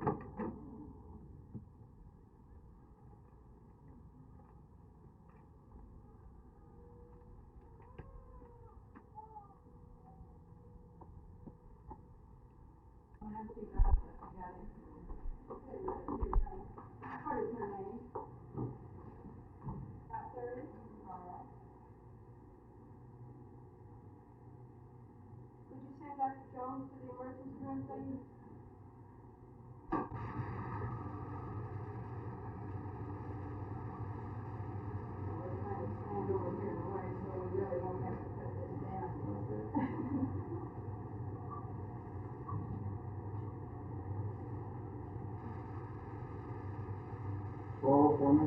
What is her name? Would you send Dr. Jones to the emergency room, please? We're trying to stand over here in the way, so we really won't have to put this down. Roll for me.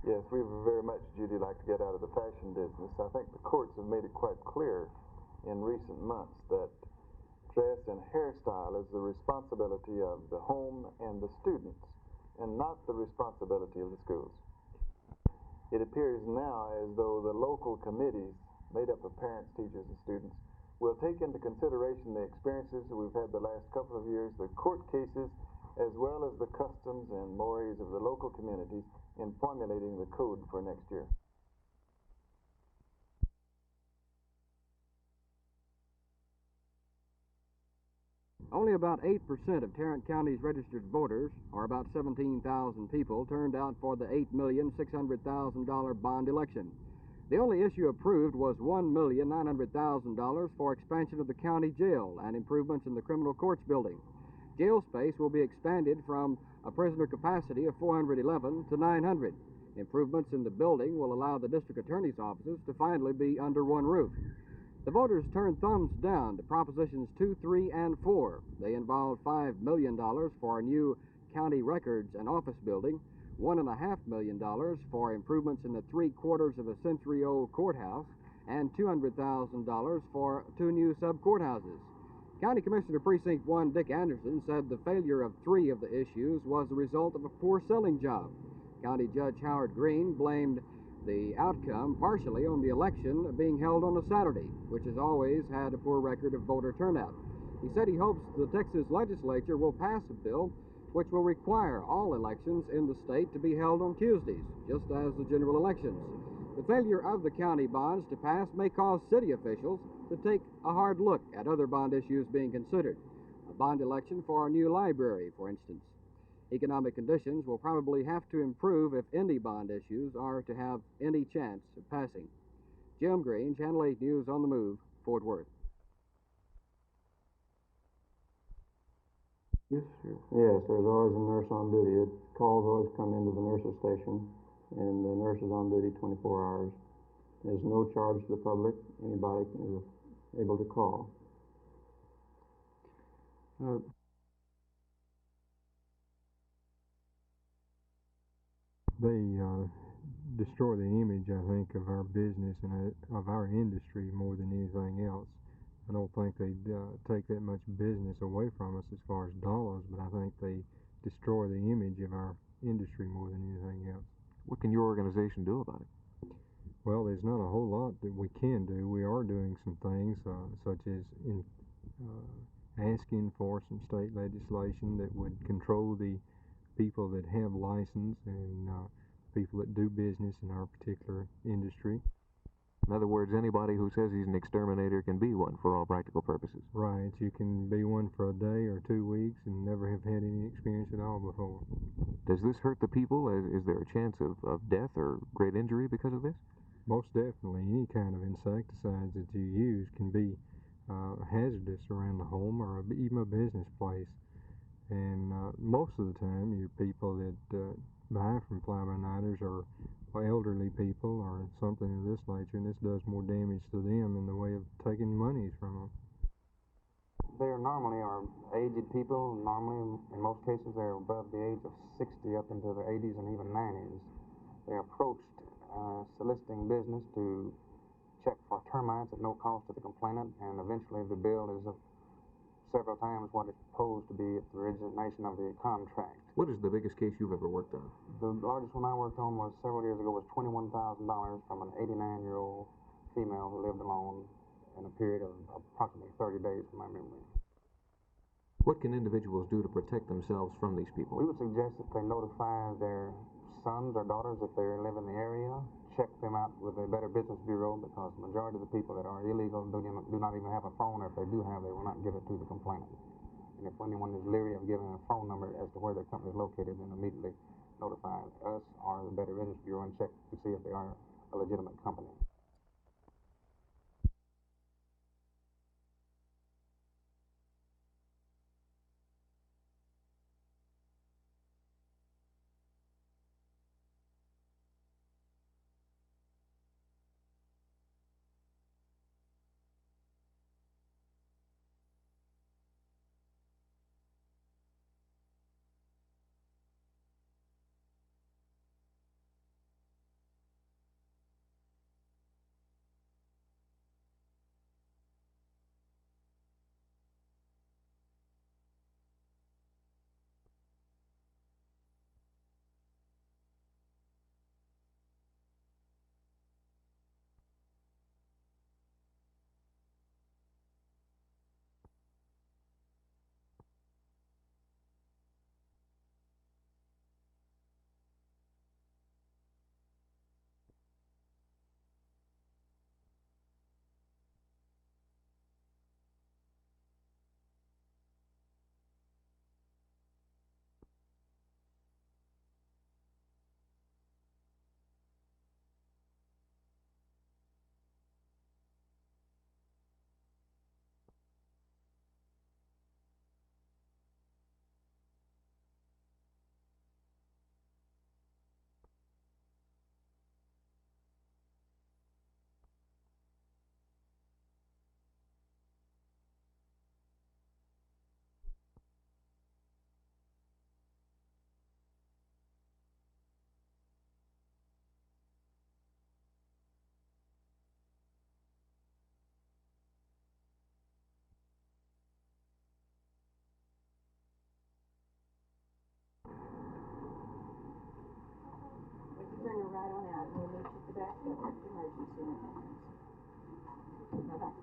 Yes, we would very much, Judy, like to get out of the fashion business. I think the courts have made it quite clear in recent months that dress and hairstyle is the responsibility of the home and the students, and not the responsibility of the schools. It appears now as though the local committees, made up of parents, teachers, and students, will take into consideration the experiences that we've had the last couple of years, the court cases, as well as the customs and mores of the local communities in formulating the code for next year. Only about 8% of Tarrant County's registered voters, or about 17,000 people, turned out for the $8,600,000 bond election. The only issue approved was $1,900,000 for expansion of the county jail and improvements in the criminal courts building. Jail space will be expanded from a prisoner capacity of 411 to 900. Improvements in the building will allow the district attorney's offices to finally be under one roof. The voters turned thumbs down to Propositions 2, 3, and 4. They involved $5 million for a new county records and office building, $1.5 million for improvements in the 3/4-of-a-century-old courthouse, and $200,000 for 2 new sub-courthouses. County Commissioner Precinct 1 Dick Anderson said the failure of 3 of the issues was the result of a poor selling job. County Judge Howard Green blamed the outcome partially on the election being held on a Saturday, which has always had a poor record of voter turnout. He said he hopes the Texas legislature will pass a bill which will require all elections in the state to be held on Tuesdays, just as the general elections. The failure of the county bonds to pass may cause city officials to take a hard look at other bond issues being considered. A bond election for a new library, for instance. Economic conditions will probably have to improve if any bond issues are to have any chance of passing. Jim Green, Channel 8 News on the Move, Fort Worth. Yes, sir. Yes, there's always a nurse on duty. Calls always come into the nurse's station, and the nurse is on duty 24 hours. There's no charge to the public. Anybody is able to call. They destroy the image, I think, of our business and of our industry more than anything else. I don't think they take that much business away from us as far as dollars, but I think they destroy the image of our industry more than anything else. What can your organization do about it? Well, there's not a whole lot that we can do. We are doing some things, such as asking for some state legislation that would control the people that have license and people that do business in our particular industry. In other words, anybody who says he's an exterminator can be one for all practical purposes. Right. You can be one for a day or 2 weeks and never have had any experience at all before. Does this hurt the people? Is there a chance of death or great injury because of this? Most definitely. Any kind of insecticides that you use can be hazardous around the home or even a business place. And most of the time, your people that buy from fly-by-nighters are elderly people or something of this nature, and this does more damage to them in the way of taking monies from them. They normally are aged people. Normally, in most cases, they're above the age of 60 up into their 80s and even 90s. They're approached soliciting business to check for termites at no cost to the complainant, and eventually the bill is several times what it's supposed to be at the origination of the contract. What is the biggest case you've ever worked on? The largest one I worked on was several years ago, was $21,000 from an 89-year-old female who lived alone in a period of approximately 30 days from my memory. What can individuals do to protect themselves from these people? We would suggest that they notify their sons or daughters if they live in the area, check them out with a Better Business Bureau, because the majority of the people that are illegal do not even have a phone, or if they do have, they will not give it to the complainant. And if anyone is leery of giving a phone number as to where their company is located, then immediately notify us or the Better Business Bureau and check to see if they are a legitimate company. Turn her right on out, and we'll meet you at the back door at the emergency room. Bye-bye.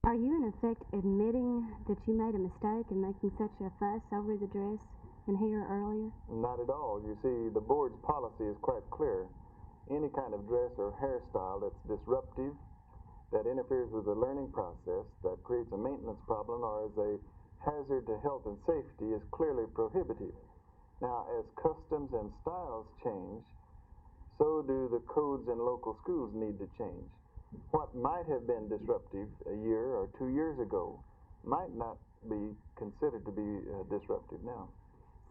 Are you in effect admitting that you made a mistake in making such a fuss over the dress and hair earlier? Not at all. You see, the board's policy is quite clear. Any kind of dress or hairstyle that's disruptive, that interferes with the learning process, that creates a maintenance problem, or is a hazard to health and safety is clearly prohibited. Now, as customs and styles change, so do the codes in local schools need to change. What might have been disruptive a year or 2 years ago might not be considered to be disruptive now.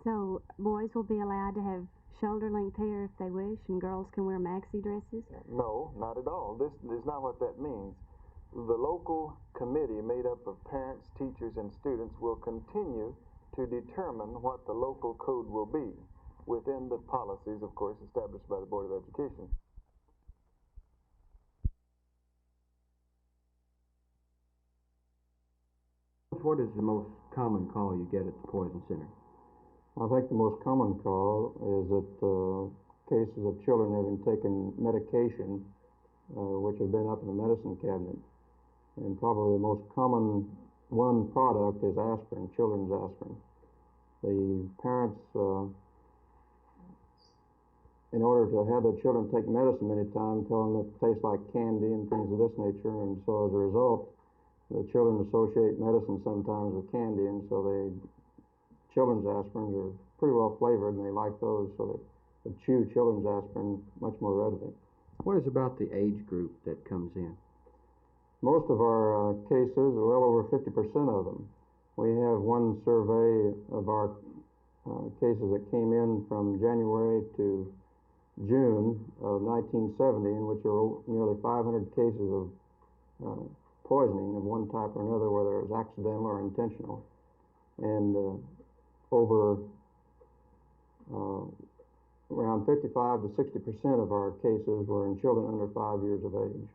So boys will be allowed to have shoulder-length hair if they wish, and girls can wear maxi dresses? No, not at all. This is not what that means. The local committee made up of parents, teachers, and students will continue to determine what the local code will be within the policies, of course, established by the Board of Education. What is the most common call you get at the Poison Center? I think the most common call is that cases of children having taken medication which have been up in the medicine cabinet. And probably the most common one product is aspirin, children's aspirin. The parents, in order to have their children take medicine many times, tell them it tastes like candy and things of this nature, and so as a result, the children associate medicine sometimes with candy, and so children's aspirins are pretty well flavored, and they like those, so they chew children's aspirin much more readily. What is about the age group that comes in? Most of our cases, well over 50% of them. We have one survey of our cases that came in from January to June of 1970, in which there were nearly 500 cases of poisoning of one type or another, whether it was accidental or intentional. And over around 55 to 60% of our cases were in children under 5 years of age.